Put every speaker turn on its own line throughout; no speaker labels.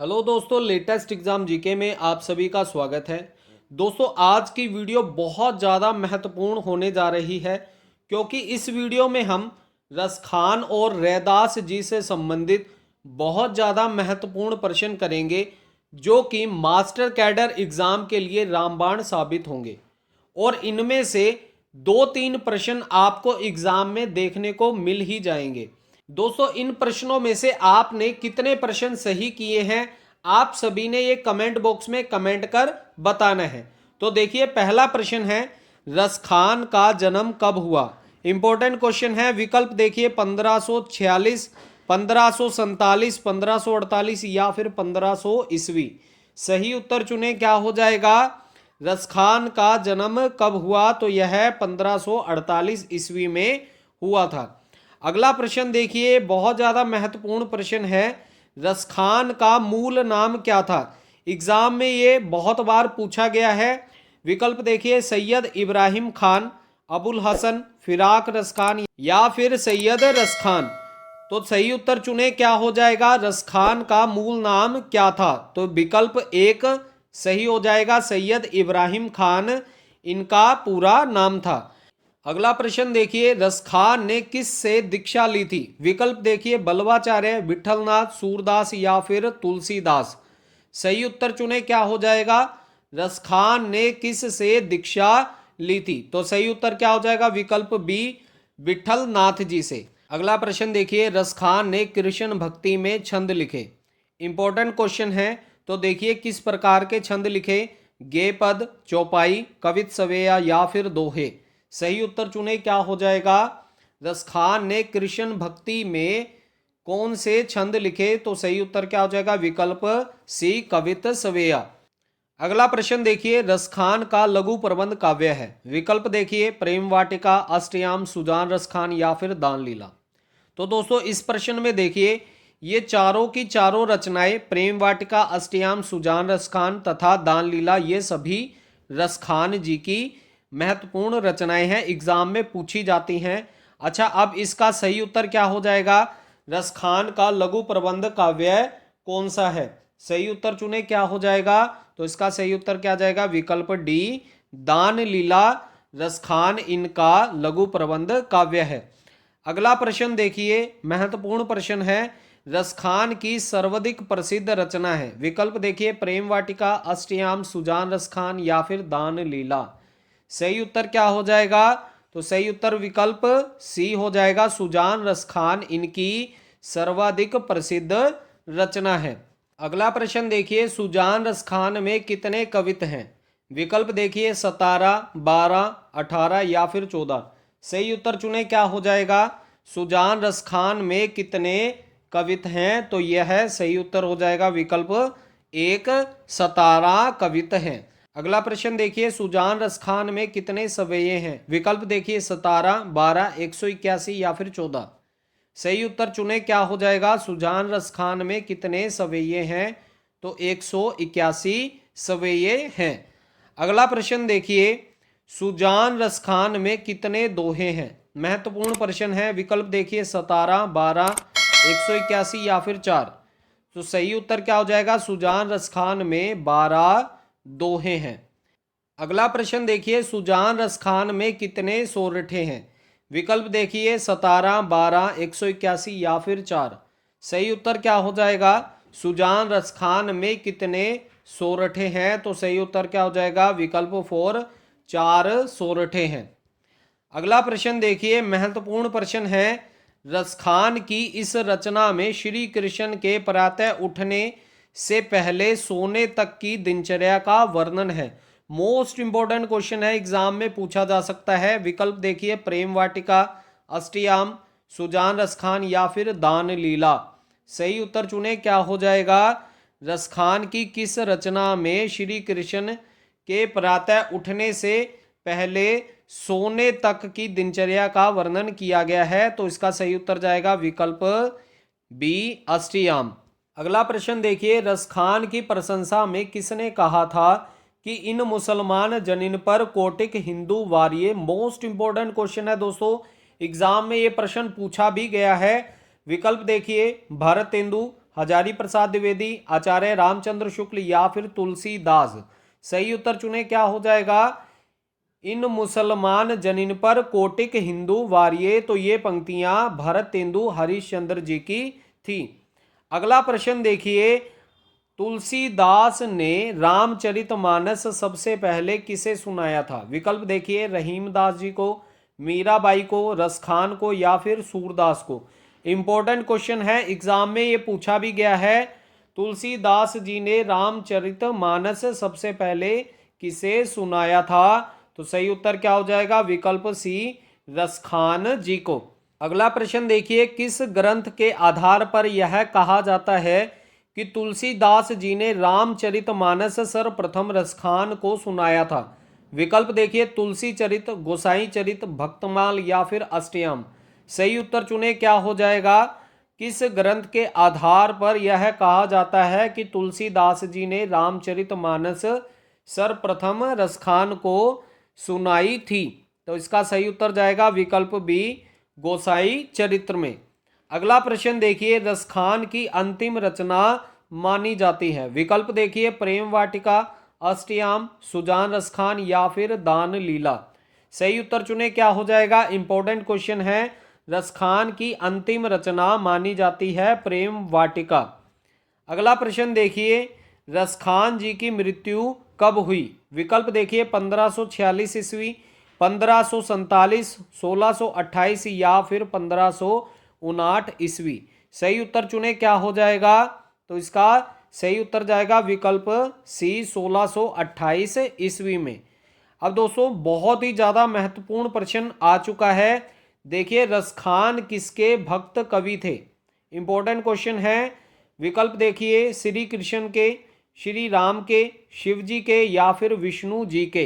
Hello दोस्तों, latest exam GK में आप सभी का स्वागत है। दोस्तों, आज की वीडियो बहुत ज़्यादा महत्वपूर्ण होने जा रही है क्योंकि इस वीडियो में हम रसखान और रैदास जी से संबंधित बहुत ज़्यादा महत्वपूर्ण प्रश्न करेंगे जो कि मास्टर कैडर एग्ज़ाम के लिए रामबाण साबित होंगे। और इनमें से 2-3 प्रश्न आपको एग्ज़ाम में देखने को मिल ही जाएंगे। दोस्तों, इन प्रश्नों में से आपने कितने प्रश्न सही किए हैं आप सभी ने ये कमेंट बॉक्स में कमेंट कर बताना है। तो देखिए, पहला प्रश्न है, रसखान का जन्म कब हुआ। इंपॉर्टेंट क्वेश्चन है। विकल्प देखिए, 1546, 1547, 1548 या फिर 1500 ईस्वी। सही उत्तर चुने, क्या हो जाएगा। रसखान का जन्म कब हुआ, तो यह 1548 ईस्वी में हुआ था। अगला प्रश्न देखिए, बहुत ज्यादा महत्वपूर्ण प्रश्न है। रसखान का मूल नाम क्या था। एग्जाम में ये बहुत बार पूछा गया है। विकल्प देखिए, सैयद इब्राहिम खान, अबुल हसन, फिराक रसखान या फिर सैयद रसखान। तो सही उत्तर चुने, क्या हो जाएगा। रसखान का मूल नाम क्या था, तो विकल्प एक सही हो जाएगा। सैयद इब्राहिम खान इनका पूरा नाम था। अगला प्रश्न देखिए, रसखान ने किस से दीक्षा ली थी। विकल्प देखिए, बल्लवाचार्य, विठलनाथ, सूरदास या फिर तुलसीदास। सही उत्तर चुने, क्या हो जाएगा। रसखान ने किस से दीक्षा ली थी, तो सही उत्तर क्या हो जाएगा। विकल्प बी, विठलनाथ जी से। अगला प्रश्न देखिए, रसखान ने कृष्ण भक्ति में छंद लिखे। इंपॉर्टेंट क्वेश्चन है। तो देखिए, किस प्रकार के छंद लिखे। गे पद, चौपाई, कवित सवेया या फिर दोहे। सही उत्तर चुने, क्या हो जाएगा। रसखान ने कृष्ण भक्ति में कौन से छंद लिखे, तो सही उत्तर क्या हो जाएगा। विकल्प सी, कवित सवेया। अगला प्रश्न देखिए, रसखान का लघु प्रबंध काव्य है। विकल्प देखिए, प्रेम वाटिका, अष्टयाम, सुजान रसखान या फिर दान लीला। तो दोस्तों, इस प्रश्न में देखिए, ये चारों की चारों रचनाएं, प्रेम वाटिका, अष्टयाम, सुजान रसखान तथा दान लीला, ये सभी रसखान जी की महत्वपूर्ण रचनाएं हैं, एग्जाम में पूछी जाती हैं। अच्छा, अब इसका सही उत्तर क्या हो जाएगा। रसखान का लघु प्रबंध काव्य कौन सा है। सही उत्तर चुने, क्या हो जाएगा। तो इसका सही उत्तर क्या जाएगा। विकल्प डी, दान लीला रसखान इनका लघु प्रबंध काव्य है। अगला प्रश्न देखिए, महत्वपूर्ण प्रश्न है। रसखान की सर्वाधिक प्रसिद्ध रचना है। विकल्प देखिए, प्रेम वाटिका, अष्टयाम, सुजान रसखान या फिर दान लीला। सही उत्तर क्या हो जाएगा। तो सही उत्तर विकल्प सी हो जाएगा। सुजान रसखान इनकी सर्वाधिक प्रसिद्ध रचना है। अगला प्रश्न देखिए, सुजान रसखान में कितने कवित हैं। विकल्प देखिए, 17, 12, 18 या फिर 14। सही उत्तर चुने, क्या हो जाएगा। सुजान रसखान में कितने कवित हैं, तो यह सही उत्तर हो जाएगा। विकल्प एक, 17 कवित हैं। अगला प्रश्न देखिए, सुजान रसखान में कितने सवेये हैं। विकल्प देखिए, 17, 12, 181 या फिर 14। सही उत्तर चुने, क्या हो जाएगा। सुजान रसखान में कितने सवेये हैं, तो 181 सवेये हैं। अगला प्रश्न देखिए, सुजान रसखान में कितने दोहे हैं। महत्वपूर्ण प्रश्न है। विकल्प देखिए, 17, 12, 181 या फिर 4। तो सही उत्तर क्या हो जाएगा। सुजान रसखान में 12 दोहे हैं। अगला प्रश्न देखिए, सुजान रसखान में कितने सोरठे हैं। विकल्प देखिए, 17, 12, 181 या फिर 4। सही उत्तर क्या हो जाएगा। सुजान रसखान में कितने सोरठे हैं, तो सही उत्तर क्या हो जाएगा। विकल्प 4, 4 सोरठे हैं। अगला प्रश्न देखिए, महत्वपूर्ण प्रश्न है। रसखान की इस रचना में श्री कृष्ण के प्रातः उठने से पहले सोने तक की दिनचर्या का वर्णन है। मोस्ट इंपॉर्टेंट क्वेश्चन है, एग्जाम में पूछा जा सकता है। विकल्प देखिए, प्रेम वाटिका, अष्टयाम, सुजान रसखान या फिर दान लीला। सही उत्तर चुने, क्या हो जाएगा। रसखान की किस रचना में श्री कृष्ण के प्रातः उठने से पहले सोने तक की दिनचर्या का वर्णन किया गया है, तो इसका सही उत्तर जाएगा विकल्प बी, अष्टयाम। अगला प्रश्न देखिए, रसखान की प्रशंसा में किसने कहा था कि इन मुसलमान जनिन पर कोटिक हिंदू वारिये। मोस्ट इंपॉर्टेंट क्वेश्चन है दोस्तों, एग्जाम में ये प्रश्न पूछा भी गया है। विकल्प देखिए, भरतेंदु, हजारी प्रसाद द्विवेदी, आचार्य रामचंद्र शुक्ल या फिर तुलसीदास। सही उत्तर चुने, क्या हो जाएगा? इन मुसलमान जनिन पर कोटिक हिंदू वारिये। तो ये पंक्तियां भरत तेंदु हरिश्चंद्र जी की थी। अगला प्रश्न देखिए, तुलसीदास ने रामचरितमानस सबसे पहले किसे सुनाया था? विकल्प देखिए, रहीमदास जी को, मीराबाई को, रसखान को या फिर सूरदास को। इंपॉर्टेंट क्वेश्चन है, एग्जाम में ये पूछा भी गया है। तुलसीदास जी ने रामचरितमानस सबसे पहले किसे सुनाया था? तो सही उत्तर क्या हो जाएगा? विकल्प सी, रसखान जी को। अगला प्रश्न देखिए, किस ग्रंथ के आधार पर यह कहा जाता है कि तुलसीदास जी ने रामचरितमानस सर्वप्रथम रसखान को सुनाया था? विकल्प देखिए, तुलसी चरित, गोसाई चरित, भक्तमाल या फिर अष्टयाम। सही उत्तर चुने, क्या हो जाएगा? किस ग्रंथ के आधार पर यह कहा जाता है कि तुलसीदास जी ने रामचरितमानस सर्वप्रथम रसखान को सुनाई थी? तो इसका सही उत्तर जाएगा विकल्प बी, गोसाई चरित्र में। अगला प्रश्न देखिए, रसखान की अंतिम रचना मानी जाती है? विकल्प देखिए, प्रेम वाटिका, अष्टयाम, सुजान रसखान या फिर दान लीला। सही उत्तर चुने, क्या हो जाएगा? इंपॉर्टेंट क्वेश्चन है, रसखान की अंतिम रचना मानी जाती है प्रेम वाटिका। अगला प्रश्न देखिए, रसखान जी की मृत्यु कब हुई? विकल्प देखिए, 1546 ईस्वी, 1547, 1628 या फिर 1559 ईस्वी। सही उत्तर चुने, क्या हो जाएगा? तो इसका सही उत्तर जाएगा विकल्प सी, 1628 ईस्वी में। अब दोस्तों बहुत ही ज़्यादा महत्वपूर्ण प्रश्न आ चुका है। देखिए, रसखान किसके भक्त कवि थे? इंपॉर्टेंट क्वेश्चन है। विकल्प देखिए, श्री कृष्ण के, श्री राम के, शिव जी के या फिर विष्णु जी के।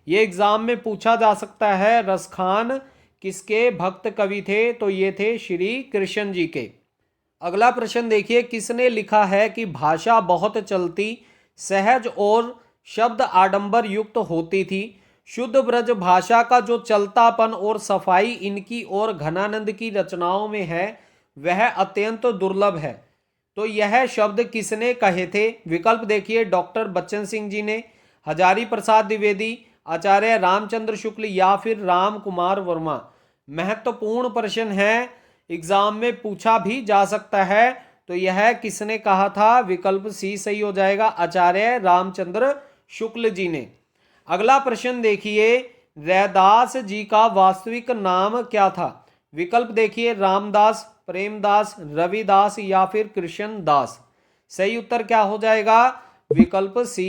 ये एग्जाम में पूछा जा सकता है, रसखान किसके भक्त कवि थे? तो ये थे श्री कृष्ण जी के। अगला प्रश्न देखिए, किसने लिखा है कि भाषा बहुत चलती, सहज और शब्द आडंबर युक्त होती थी? शुद्ध ब्रज भाषा का जो चलतापन और सफाई इनकी और घनानंद की रचनाओं में है, वह अत्यंत दुर्लभ है। तो यह शब्द किसने कहे थे? विकल्प देखिए, डॉक्टर बच्चन सिंह जी ने, हजारी प्रसाद द्विवेदी, आचार्य रामचंद्र शुक्ल या फिर राम कुमार वर्मा। महत्वपूर्ण प्रश्न है, एग्जाम में पूछा भी जा सकता है। तो यह किसने कहा था? विकल्प सी सही हो जाएगा, आचार्य रामचंद्र शुक्ल जी ने। अगला प्रश्न देखिए, रैदास जी का वास्तविक नाम क्या था? विकल्प देखिए, रामदास, प्रेमदास, रविदास या फिर कृष्ण दास। सही उत्तर क्या हो जाएगा? विकल्प सी,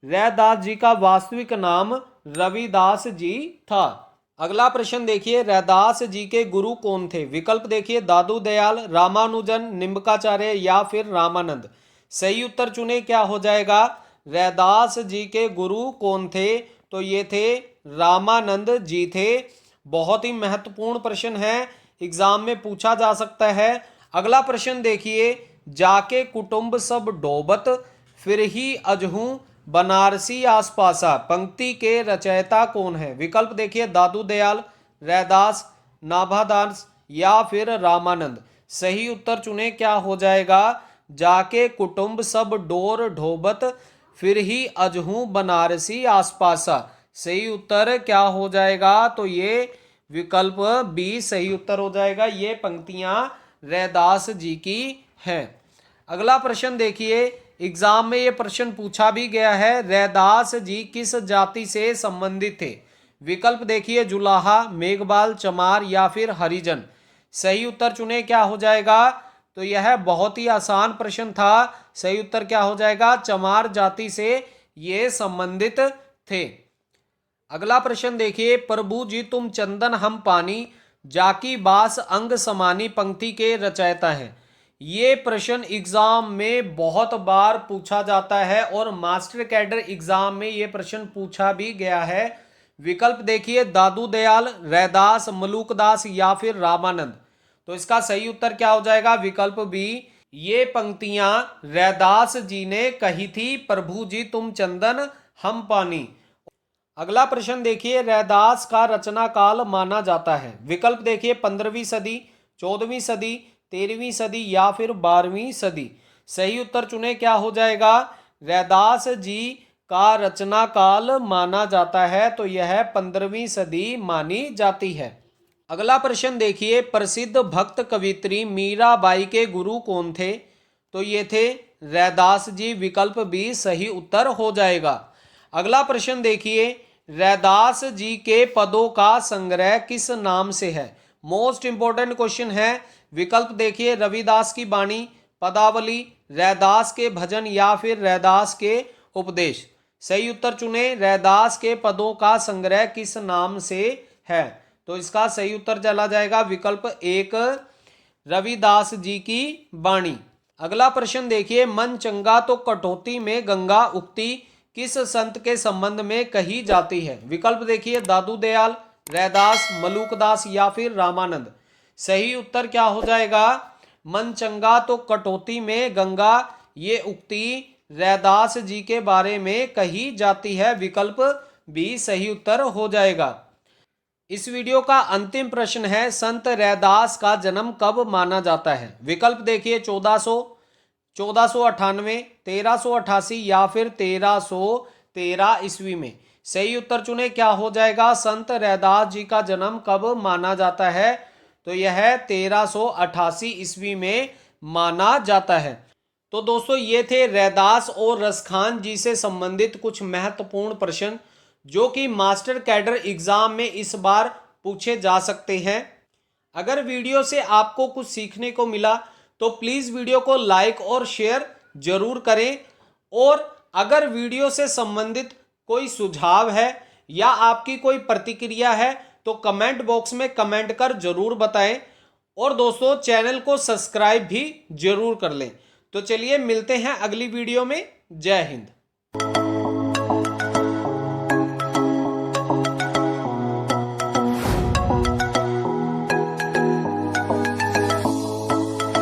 रैदास जी का वास्तविक नाम रविदास जी था। अगला प्रश्न देखिए, रैदास जी के गुरु कौन थे? विकल्प देखिए, दादू दयाल, रामानुजन, निम्बकाचार्य या फिर रामानंद। सही उत्तर चुने, क्या हो जाएगा? रैदास जी के गुरु कौन थे? तो ये थे रामानंद जी थे। बहुत ही महत्वपूर्ण प्रश्न है, एग्जाम में पूछा जा सकता है। अगला प्रश्न देखिए, जाके कुटुंब सब डोबत, फिर ही अजहू बनारसी आसपासा। पंक्ति के रचयिता कौन है? विकल्प देखिए, दादू दयाल, रैदास, नाभादास या फिर रामानंद। सही उत्तर चुने, क्या हो जाएगा? जाके कुटुंब सब डोर ढोबत, फिर ही अजहू बनारसी आसपासा। सही उत्तर क्या हो जाएगा? तो ये विकल्प बी सही उत्तर हो जाएगा। ये पंक्तियां रैदास जी की हैं। अगला प्रश्न देखिए, एग्जाम में ये प्रश्न पूछा भी गया है, रैदास जी किस जाति से संबंधित थे? विकल्प देखिए, जुलाहा, मेघबाल, चमार या फिर हरिजन। सही उत्तर चुने, क्या हो जाएगा? तो यह बहुत ही आसान प्रश्न था। सही उत्तर क्या हो जाएगा? चमार जाति से ये संबंधित थे। अगला प्रश्न देखिए, प्रभु जी तुम चंदन हम पानी, जाकी बास अंग समानी पंक्ति के रचयिता हैं। ये प्रश्न एग्जाम में बहुत बार पूछा जाता है और मास्टर कैडर एग्जाम में ये प्रश्न पूछा भी गया है। विकल्प देखिए, दादू दयाल, रैदास, मलूकदास या फिर रामानंद। तो इसका सही उत्तर क्या हो जाएगा? विकल्प बी, ये पंक्तियां रैदास जी ने कही थी, प्रभु जी तुम चंदन हम पानी। अगला प्रश्न देखिए, रैदास का रचना काल माना जाता है? विकल्प देखिए, 15वीं सदी, 14वीं सदी, 13वीं सदी या फिर 12वीं सदी? सही उत्तर चुने, क्या हो जाएगा? रैदास जी का रचना काल माना जाता है, तो यह 15वीं सदी मानी जाती है। अगला प्रश्न देखिए, प्रसिद्ध भक्त कवित्री मीराबाई के गुरु कौन थे? तो ये थे रैदास जी, विकल्प बी सही उत्तर हो जाएगा। अगला प्रश्न देखिए, रैदास जी के पदों का संग्रह किस नाम से है? मोस्ट इंपॉर्टेंट क्वेश्चन है। विकल्प देखिए, रविदास की बाणी, पदावली, रैदास के भजन या फिर रैदास के उपदेश। सही उत्तर चुने, रैदास के पदों का संग्रह किस नाम से है? तो इसका सही उत्तर चला जाएगा विकल्प एक, रविदास जी की बाणी। अगला प्रश्न देखिए, मन चंगा तो कटौती में गंगा उक्ति किस संत के संबंध में कही जाती है? विकल्प देखिए, दादू दयाल, रैदास, मलूकदास या फिर रामानंद। सही उत्तर क्या हो जाएगा? मन चंगा तो कटौती में गंगा, ये उक्ति रैदास जी के बारे में कही जाती है। विकल्प बी सही उत्तर हो जाएगा। इस वीडियो का अंतिम प्रश्न है, संत रैदास का जन्म कब माना जाता है? विकल्प देखिए, 1400, 1498, 1388 या फिर 1313 ईस्वी में। सही उत्तर चुने, क्या हो जाएगा? संत रैदास जी का जन्म कब माना जाता है? तो यह 1388 ईस्वी में माना जाता है। तो दोस्तों, ये थे रैदास और रसखान जी से संबंधित कुछ महत्वपूर्ण प्रश्न जो कि मास्टर कैडर एग्जाम में इस बार पूछे जा सकते हैं। अगर वीडियो से आपको कुछ सीखने को मिला तो प्लीज़ वीडियो को लाइक और शेयर जरूर करें, और अगर वीडियो से संबंधित कोई सुझाव है या आपकी कोई प्रतिक्रिया है तो कमेंट बॉक्स में कमेंट कर जरूर बताएं, और दोस्तों चैनल को सब्सक्राइब भी जरूर कर लें। तो चलिए मिलते हैं अगली वीडियो में। जय हिंद।